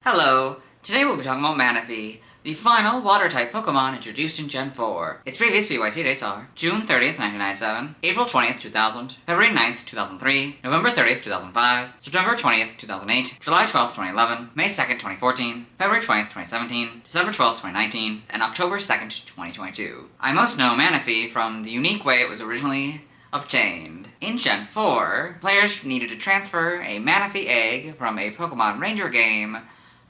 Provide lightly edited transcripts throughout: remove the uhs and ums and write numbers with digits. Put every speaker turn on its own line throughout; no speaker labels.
Hello! Today we'll be talking about Manaphy, the final Water-type Pokemon introduced in Gen 4. Its previous BYC dates are June 30th, 1997, April 20th, 2000, February 9th, 2003, November 30th, 2005, September 20th, 2008, July 12th, 2011, May 2nd, 2014, February 20th, 2017, December 12th, 2019, and October 2nd, 2022. I most know Manaphy from the unique way it was originally obtained. In Gen 4, players needed to transfer a Manaphy egg from a Pokemon Ranger game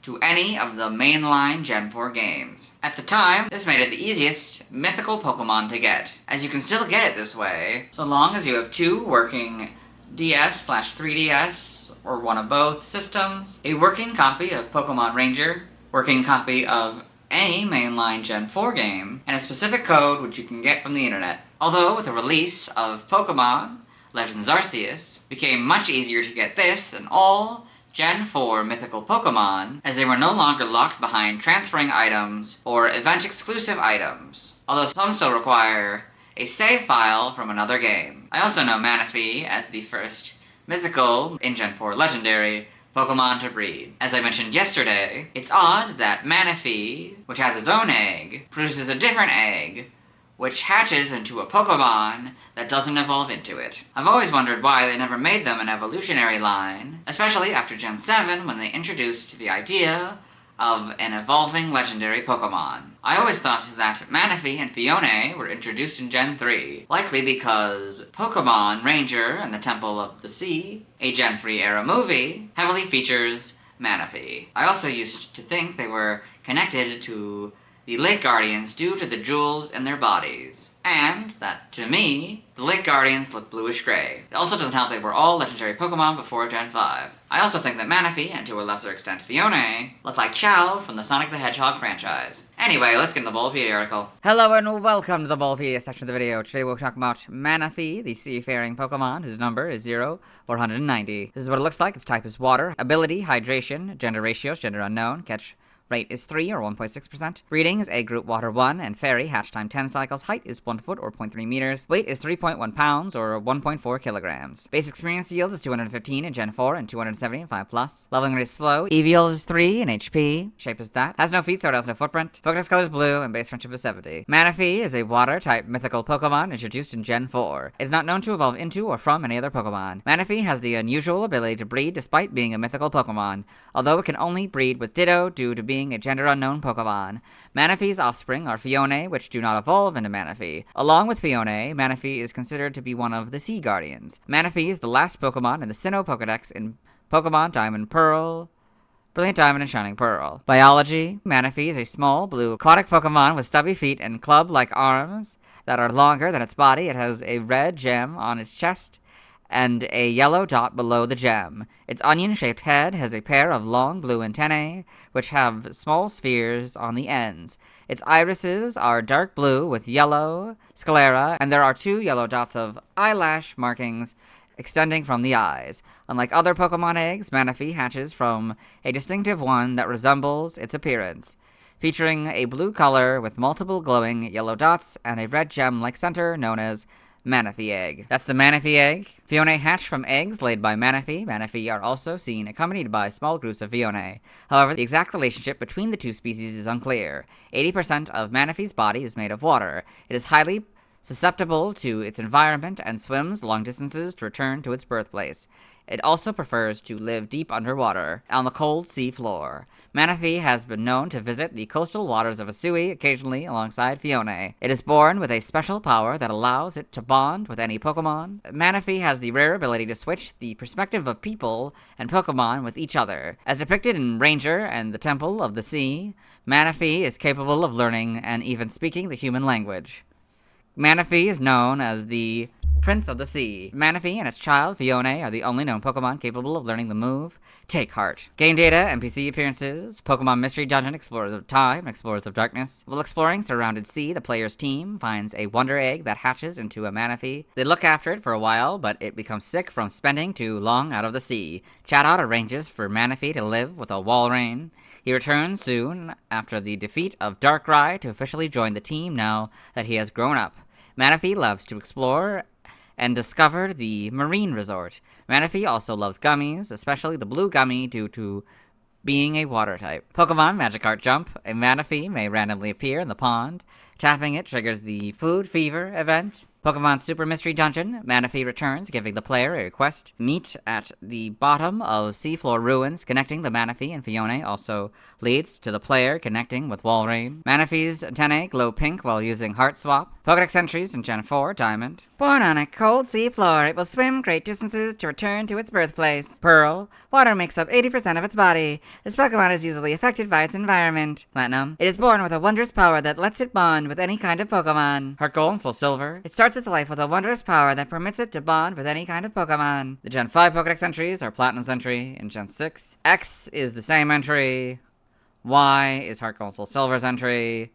to any of the mainline Gen 4 games. At the time, this made it the easiest mythical Pokemon to get, as you can still get it this way, so long as you have two working DS/3DS, or one of both systems, a working copy of Pokemon Ranger, working copy of any mainline Gen 4 game, and a specific code which you can get from the internet. Although, with the release of Pokemon Legends Arceus, it became much easier to get this and all Gen 4 mythical Pokemon, as they were no longer locked behind transferring items or event-exclusive items, although some still require a save file from another game. I also know Manaphy as the first mythical, in Gen 4 legendary, Pokemon to breed. As I mentioned yesterday, it's odd that Manaphy, which has its own egg, produces a different egg, which hatches into a Pokemon that doesn't evolve into it. I've always wondered why they never made them an evolutionary line, especially after Gen 7 when they introduced the idea of an evolving legendary Pokemon. I always thought that Manaphy and Fione were introduced in Gen 3, likely because Pokemon Ranger and the Temple of the Sea, a Gen 3 era movie, heavily features Manaphy. I also used to think they were connected to the Lake Guardians due to the jewels in their bodies, and that, to me, the Lake Guardians look bluish-gray. It also doesn't help they were all legendary Pokemon before Gen 5. I also think that Manaphy, and to a lesser extent Fione, look like Chow from the Sonic the Hedgehog franchise. Anyway, let's get in the Bulbapedia article. Hello and welcome to the Bulbapedia section of the video. Today we'll talk about Manaphy, the seafaring Pokemon, whose number is 0-190. This is what it looks like. Its type is water. Ability, hydration. Gender ratios, gender unknown. Catch rate is 3 or 1.6%. Breeding is egg group water 1 and fairy, hatch time 10 cycles. Height is 1 foot or 0.3 meters. Weight is 3.1 pounds or 1.4 kilograms. Base experience yield is 215 in Gen 4 and 270 in 5+. Leveling rate is slow. EV is 3 in HP. Shape is that. Has no feet, so it has no footprint. Pokedex color is blue and base friendship is 70. Manaphy is a water type mythical Pokemon introduced in Gen 4. It is not known to evolve into or from any other Pokemon. Manaphy has the unusual ability to breed despite being a mythical Pokemon, although it can only breed with Ditto due to being a gender-unknown Pokemon. Manaphy's offspring are Fione, which do not evolve into Manaphy. Along with Fione, Manaphy is considered to be one of the Sea Guardians. Manaphy is the last Pokemon in the Sinnoh Pokedex in Pokemon Diamond Pearl, Brilliant Diamond, and Shining Pearl. Biology: Manaphy is a small, blue, aquatic Pokemon with stubby feet and club-like arms that are longer than its body. It has a red gem on its chest and a yellow dot below the gem. Its onion-shaped head has a pair of long blue antennae, which have small spheres on the ends. Its irises are dark blue with yellow sclera, and there are 2 yellow dots of eyelash markings extending from the eyes. Unlike other Pokemon eggs, Manaphy hatches from a distinctive one that resembles its appearance, featuring a blue color with multiple glowing yellow dots and a red gem-like center known as Manaphy egg. That's the Manaphy egg. Fione hatch from eggs laid by Manaphy. Manaphy are also seen accompanied by small groups of Fione. However, the exact relationship between the two species is unclear. 80% of Manaphy's body is made of water. It is highly susceptible to its environment and swims long distances to return to its birthplace. It also prefers to live deep underwater, on the cold sea floor. Manaphy has been known to visit the coastal waters of Asui occasionally alongside Fione. It is born with a special power that allows it to bond with any Pokemon. Manaphy has the rare ability to switch the perspective of people and Pokemon with each other. As depicted in Ranger and the Temple of the Sea, Manaphy is capable of learning and even speaking the human language. Manaphy is known as the Prince of the Sea. Manaphy and its child, Fione, are the only known Pokemon capable of learning the move Take Heart. Game data, NPC appearances, Pokemon Mystery Dungeon, Explorers of Time, Explorers of Darkness. While exploring Surrounded Sea, the player's team finds a Wonder Egg that hatches into a Manaphy. They look after it for a while, but it becomes sick from spending too long out of the sea. Chatot arranges for Manaphy to live with a Walrein. He returns soon after the defeat of Darkrai to officially join the team now that he has grown up. Manaphy loves to explore and discovered the marine resort. Manaphy also loves gummies, especially the blue gummy due to being a water type. Pokemon Magikarp Jump. A Manaphy may randomly appear in the pond. Tapping it triggers the Food Fever event. Pokemon Super Mystery Dungeon. Manaphy returns, giving the player a quest. Meet at the bottom of seafloor ruins. Connecting the Manaphy and Fione also leads to the player connecting with Walrein. Manaphy's antennae glow pink while using Heart Swap. Pokedex entries in Gen 4 Diamond. Born on a cold seafloor, it will swim great distances to return to its birthplace. Pearl. Water makes up 80% of its body. This Pokemon is easily affected by its environment. Platinum. It is born with a wondrous power that lets it bond with any kind of Pokemon. Heart Gold and Soul Silver. It starts its life with a wondrous power that permits it to bond with any kind of Pokemon. The Gen 5 Pokedex entries are Platinum's entry in Gen 6. X is the same entry. Y is Heart Gold Soul Silver's entry.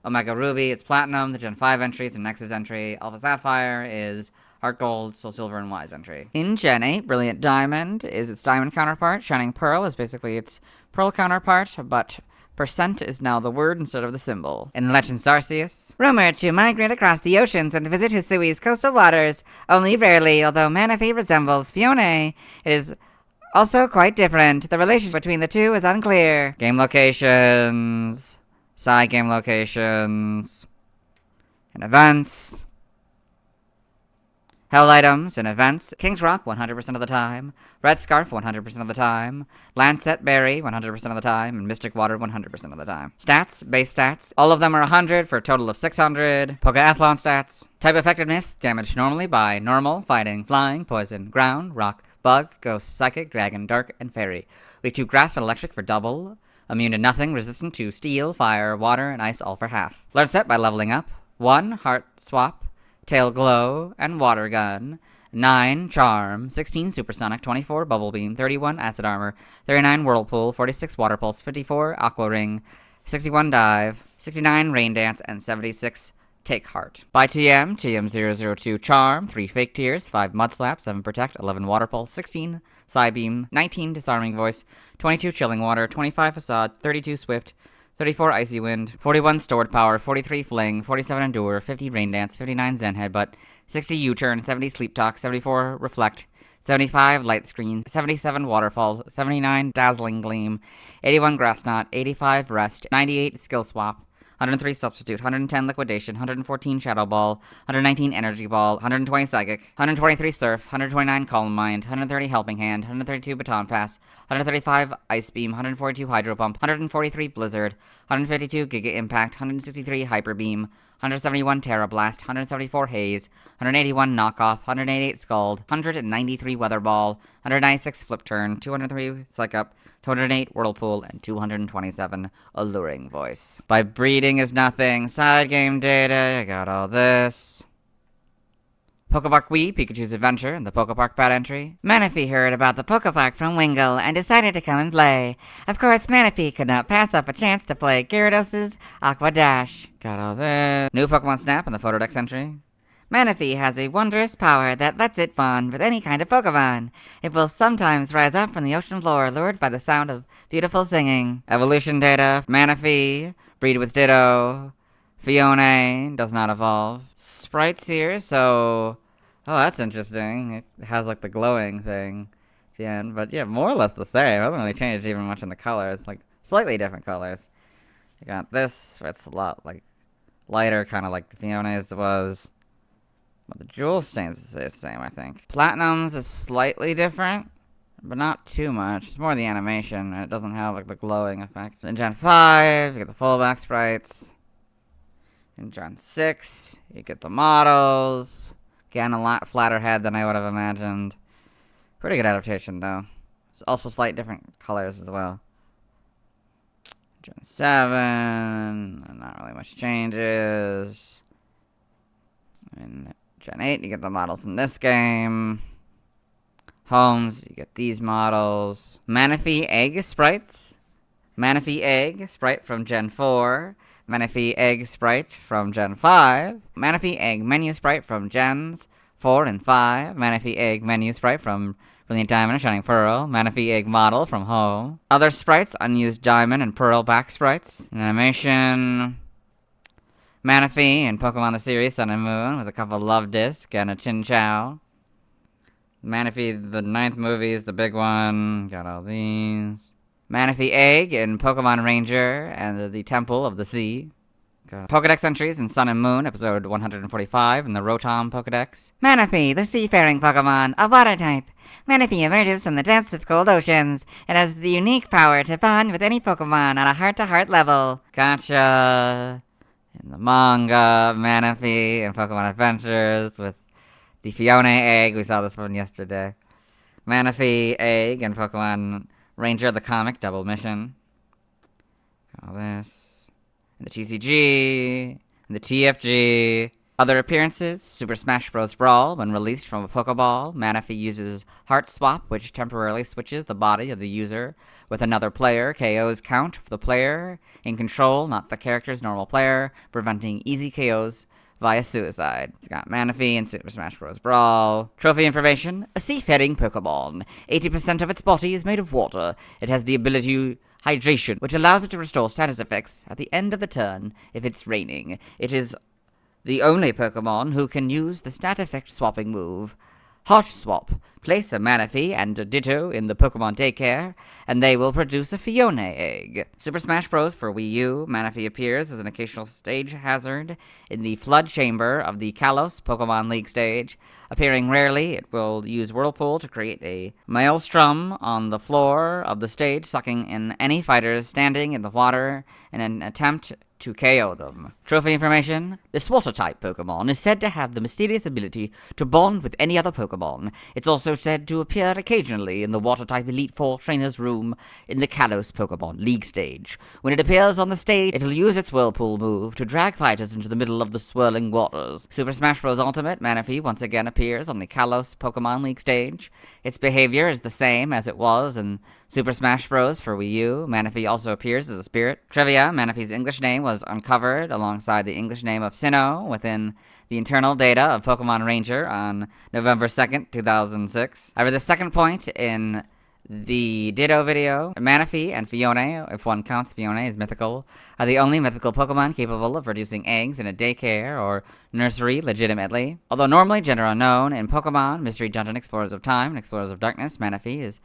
Omega Ruby, it's Platinum. The Gen 5 entries and Nexus entry. Alpha Sapphire is Heart Gold, Soul Silver, and Y's entry. In Gen 8, Brilliant Diamond is its Diamond counterpart. Shining Pearl is basically its Pearl counterpart, but percent is now the word instead of the symbol. In Legends Arceus, rumored to migrate across the oceans and visit Hisui's coastal waters, only rarely, although Manaphy resembles Fione, it is also quite different. The relationship between the two is unclear. Game locations, side game locations, and events. Hell items and events. King's Rock 100% of the time. Red Scarf 100% of the time. Lancet Berry 100% of the time. And Mystic Water 100% of the time. Stats, base stats. All of them are 100 for a total of 600. Pokeathlon stats. Type effectiveness. Damage normally by normal, fighting, flying, poison, ground, rock, bug, ghost, psychic, dragon, dark, and fairy. Weak to grass and electric for double. Immune to nothing, resistant to steel, fire, water, and ice all for half. Learn set by leveling up. 1 Heart Swap. Tail Glow, and Water Gun. 9 Charm, 16 Supersonic, 24 Bubble Beam, 31 Acid Armor, 39 Whirlpool, 46 Water Pulse, 54 Aqua Ring, 61 Dive, 69 Rain Dance, and 76 Take Heart. By TM, TM002 Charm, 3 Fake Tears, 5 Mud Slap, 7 Protect, 11 Water Pulse, 16 Psybeam, 19 Disarming Voice, 22 Chilling Water, 25 Facade, 32 Swift, 34 Icy Wind, 41 Stored Power, 43 Fling, 47 Endure, 50 Rain Dance, 59 Zen Headbutt, 60 U-Turn, 70 Sleep Talk, 74 Reflect, 75 Light Screen, 77 Waterfall, 79 Dazzling Gleam, 81 Grass Knot, 85 Rest, 98 Skill Swap, 103 Substitute, 110 Liquidation, 114 Shadow Ball, 119 Energy Ball, 120 Psychic, 123 Surf, 129 Calm Mind, 130 Helping Hand, 132 Baton Pass, 135 Ice Beam, 142 Hydro Pump, 143 Blizzard, 152 Giga Impact, 163 Hyper Beam, 171 Terra Blast, 174 Haze, 181 Knockoff, 188 Scald, 193 Weather Ball, 196 Flip Turn, 203 Psych Up, 208 Whirlpool, and 227 Alluring Voice. By breeding is nothing. Side game data, I got all this. Pokepark Wii, Pikachu's Adventure, and the Pokepark Bat entry. Manaphy heard about the Pokepark from Wingull and decided to come and play. Of course, Manaphy could not pass up a chance to play Gyarados' Aqua Dash. Got all this. New Pokemon Snap and the Photodex entry. Manaphy has a wondrous power that lets it bond with any kind of Pokemon. It will sometimes rise up from the ocean floor, lured by the sound of beautiful singing. Evolution data. Manaphy, breed with Ditto. Fione does not evolve. Sprites here, so... Oh, that's interesting. It has, like, the glowing thing at the end. But, yeah, more or less the same. It hasn't really changed even much in the colors. Like, slightly different colors. You got this, it's a lot, like, lighter, kind of like the Fione's was. But the jewel stains the same, I think. Platinum's is slightly different, but not too much. It's more the animation, and it doesn't have, like, the glowing effect. In Gen 5, you get the fullback sprites. In Gen 6, you get the models. Again, a lot flatter head than I would have imagined. Pretty good adaptation, though. It's also slight different colors as well. Gen 7, not really much changes. In Gen 8, you get the models in this game. Homes, you get these models. Manaphy Egg sprites. Manaphy Egg sprite from Gen 4. Manaphy Egg Sprite from Gen 5, Manaphy Egg Menu Sprite from Gens 4 and 5, Manaphy Egg Menu Sprite from Brilliant Diamond and Shining Pearl, Manaphy Egg Model from Home. Other sprites, unused Diamond and Pearl back sprites. Animation, Manaphy and Pokemon the series Sun and Moon with a couple Love Disc and a Chinchou. Manaphy, the 9th movie is the big one. Got all these. Manaphy Egg in Pokemon Ranger and the Temple of the Sea. Pokedex entries in Sun and Moon, episode 145, in the Rotom Pokedex. Manaphy, the seafaring Pokemon, a water type. Manaphy emerges from the depths of cold oceans. It has the unique power to bond with any Pokemon on a heart-to-heart level. Gotcha. In the manga, Manaphy in Pokemon Adventures with the Fiona egg. We saw this one yesterday. Manaphy egg in Pokemon Ranger the comic double mission. All this. In the TCG, in the TFG. Other appearances, Super Smash Bros. Brawl. When released from a Pokeball, Manaphy uses Heart Swap, which temporarily switches the body of the user with another player. KOs count for the player in control, not the character's normal player, preventing easy KOs via suicide. It's got Manaphy in Super Smash Bros. Brawl. Trophy information, a seafaring Pokemon. 80% of its body is made of water. It has the ability hydration, which allows it to restore status effects at the end of the turn if it's raining. It is the only Pokemon who can use the stat effect swapping move, Heart Swap. Place a Manaphy and a Ditto in the Pokemon Daycare, and they will produce a Fiona egg. Super Smash Bros. For Wii U, Manaphy appears as an occasional stage hazard in the Flood Chamber of the Kalos Pokemon League stage. Appearing rarely, it will use Whirlpool to create a maelstrom on the floor of the stage, sucking in any fighters standing in the water in an attempt to KO them. Trophy information, this water-type Pokemon is said to have the mysterious ability to bond with any other Pokemon. It's also said to appear occasionally in the water-type Elite Four Trainers Room in the Kalos Pokemon League stage. When it appears on the stage, it'll use its Whirlpool move to drag fighters into the middle of the swirling waters. Super Smash Bros. Ultimate, Manaphy once again appears on the Kalos Pokemon League stage. Its behavior is the same as it was in Super Smash Bros. For Wii U. Manaphy also appears as a spirit. Trivia, Manaphy's English name was uncovered alongside the English name of Sinnoh within the internal data of Pokemon Ranger on November 2nd, 2006. However, the second point in the Ditto video, Manaphy and Fiona, if one counts Fiona as mythical, are the only mythical Pokemon capable of producing eggs in a daycare or nursery legitimately. Although normally gender unknown, in Pokemon, Mystery Dungeon Explorers of Time and Explorers of Darkness, Manaphy is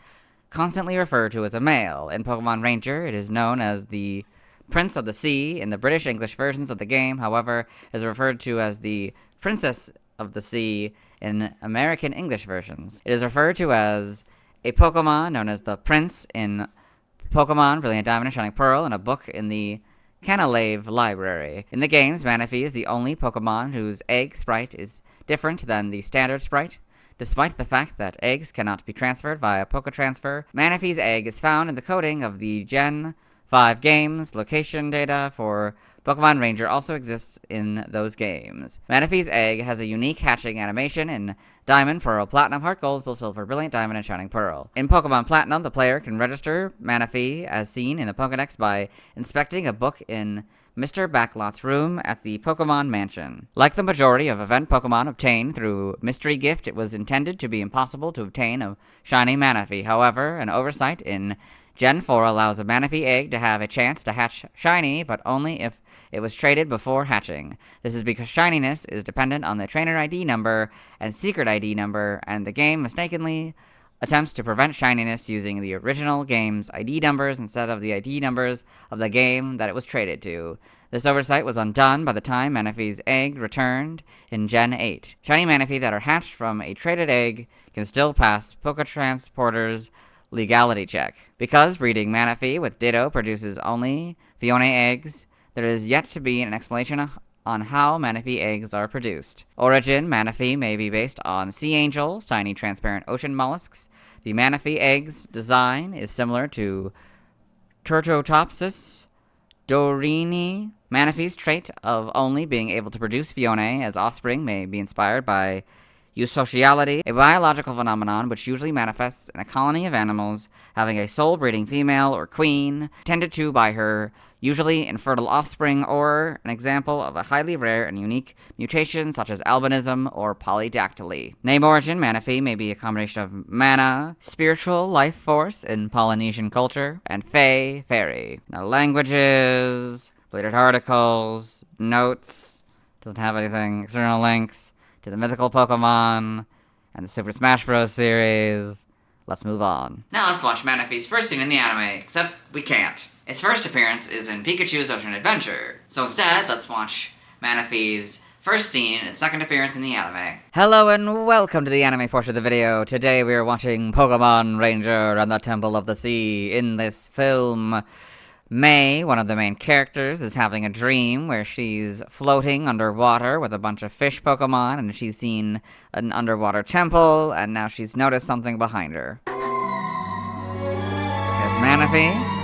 constantly referred to as a male. In Pokemon Ranger, it is known as the Prince of the Sea. In the British English versions of the game, however, is referred to as the Princess of the Sea in American English versions. It is referred to as a Pokemon known as the Prince in Pokemon Brilliant Diamond and Shining Pearl, and a book in the Canalave Library. In the games, Manaphy is the only Pokemon whose egg sprite is different than the standard sprite. Despite the fact that eggs cannot be transferred via Poketransfer, Manaphy's egg is found in the coding of the Gen 5 games. Location data for Pokemon Ranger also exists in those games. Manaphy's egg has a unique hatching animation in Diamond, Pearl, Platinum, Heart Gold, Soul Silver, Brilliant Diamond, and Shining Pearl. In Pokemon Platinum, the player can register Manaphy as seen in the Pokedex by inspecting a book in Mr. Backlot's room at the Pokemon Mansion. Like the majority of event Pokemon obtained through Mystery Gift, it was intended to be impossible to obtain a shiny Manaphy. However, an oversight in Gen 4 allows a Manaphy egg to have a chance to hatch shiny, but only if it was traded before hatching. This is because shininess is dependent on the trainer ID number and secret ID number, and the game mistakenly attempts to prevent shininess using the original game's ID numbers instead of the ID numbers of the game that it was traded to. This oversight was undone by the time Manaphy's egg returned in Gen 8. Shiny Manaphy that are hatched from a traded egg can still pass Poketransporter's legality check. Because breeding Manaphy with Ditto produces only Fiona eggs, there is yet to be an explanation on how Manaphy eggs are produced. Origin, Manaphy may be based on sea angels, tiny transparent ocean mollusks. The Manaphy egg's design is similar to Turtotopsis dorini. Manaphy's trait of only being able to produce Fiona as offspring may be inspired by eusociality, a biological phenomenon which usually manifests in a colony of animals having a sole-breeding female or queen, tended to by her usually infertile offspring, or an example of a highly rare and unique mutation such as albinism or polydactyly. Name origin, Manaphy may be a combination of mana, spiritual life force in Polynesian culture, and fae, fairy. Now languages, related articles, notes, doesn't have anything, external links to the mythical Pokemon and the Super Smash Bros. Series. let's move on. Now let's watch Manaphy's first scene in the anime, except we can't. Its first appearance is in Pikachu's Ocean Adventure. So instead, let's watch Manaphy's first scene and its second appearance in the anime. Hello and welcome to the anime portion of the video. Today we are watching Pokémon Ranger and the Temple of the Sea. In this film, May, one of the main characters, is having a dream where she's floating underwater with a bunch of fish Pokemon, and she's seen an underwater temple, and now she's noticed something behind her. There's Manaphy.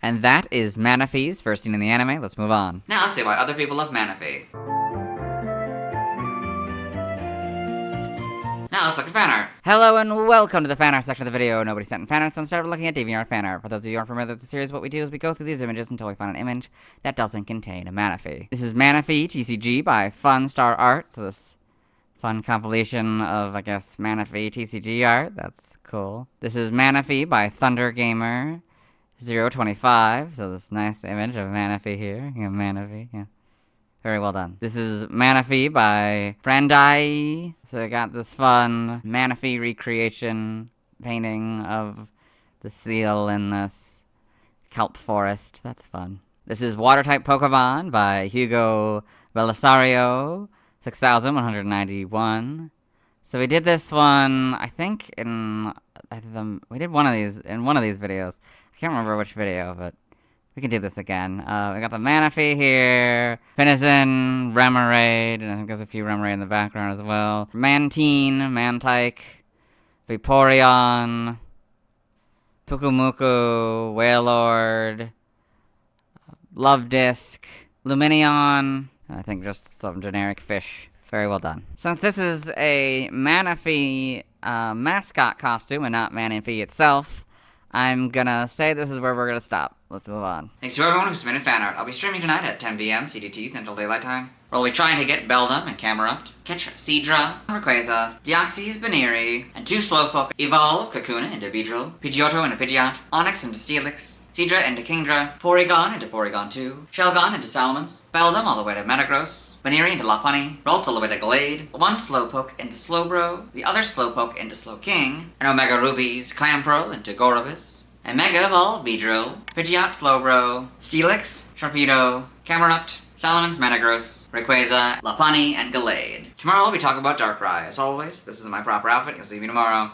And that is Manaphy's first scene in the anime. Let's move on. Now let's see why other people love Manaphy. Now let's look at fan art. Hello and welcome to the fan art section of the video. Nobody sent in fan art, so instead of looking at DeviantArt fan art. For those of you who aren't familiar with the series, what we do is we go through these images until we find an image that doesn't contain a Manaphy. This is Manaphy TCG by Funstar Art. So this fun compilation of, I guess, Manaphy TCG art. That's cool. This is Manaphy by Thunder Gamer 025, so this nice image of Manaphy here. Yeah, Manaphy, yeah. Very well done. This is Manaphy by Frandai. So I got this fun Manaphy recreation painting of the seal in this kelp forest. That's fun. This is Water-type Pokemon by Hugo Belisario 6191. So we did this one, I think, we did one of these in one of these videos. I can't remember which video, but we can do this again. We got the Manaphy here, Finizen, Remoraid, and I think there's a few Remoraid in the background as well. Mantine, Mantike, Vaporeon, Pukumuku, Wailord, Love Disc, Luminion, and I think just some generic fish. Very well done. Since this is a Manaphy mascot costume and not Manaphy itself, I'm gonna say this is where we're gonna stop. Let's move on. Thanks to everyone who submitted fan art. I'll be streaming tonight at 10 p.m. CDT, Central Daylight Time, where we'll be trying to get Beldum and Camerupt, catch Seadra, Rayquaza, Deoxys, Baneri, and 2 Slowpoke, evolve Kakuna into Beedrill, Pidgeotto into Pidgeot, Onix into Steelix, Seadra into Kingdra, Porygon into Porygon 2, Shelgon into Salamence, Beldum all the way to Metagross, Baneri into Lopunny, Ralts all the way to Glade, 1 Slowpoke into Slowbro, the other Slowpoke into Slowking, and Omega Rubies, Clamperl into Gorobus, and Mega Evolve Beedrill, Pidgeot Slowbro, Steelix, Sharpedo, Camerupt, Salamence, Metagross, Rayquaza, Lopunny, and Glade. Tomorrow I'll be talking about Darkrai. As always, this is my proper outfit. You'll see me tomorrow.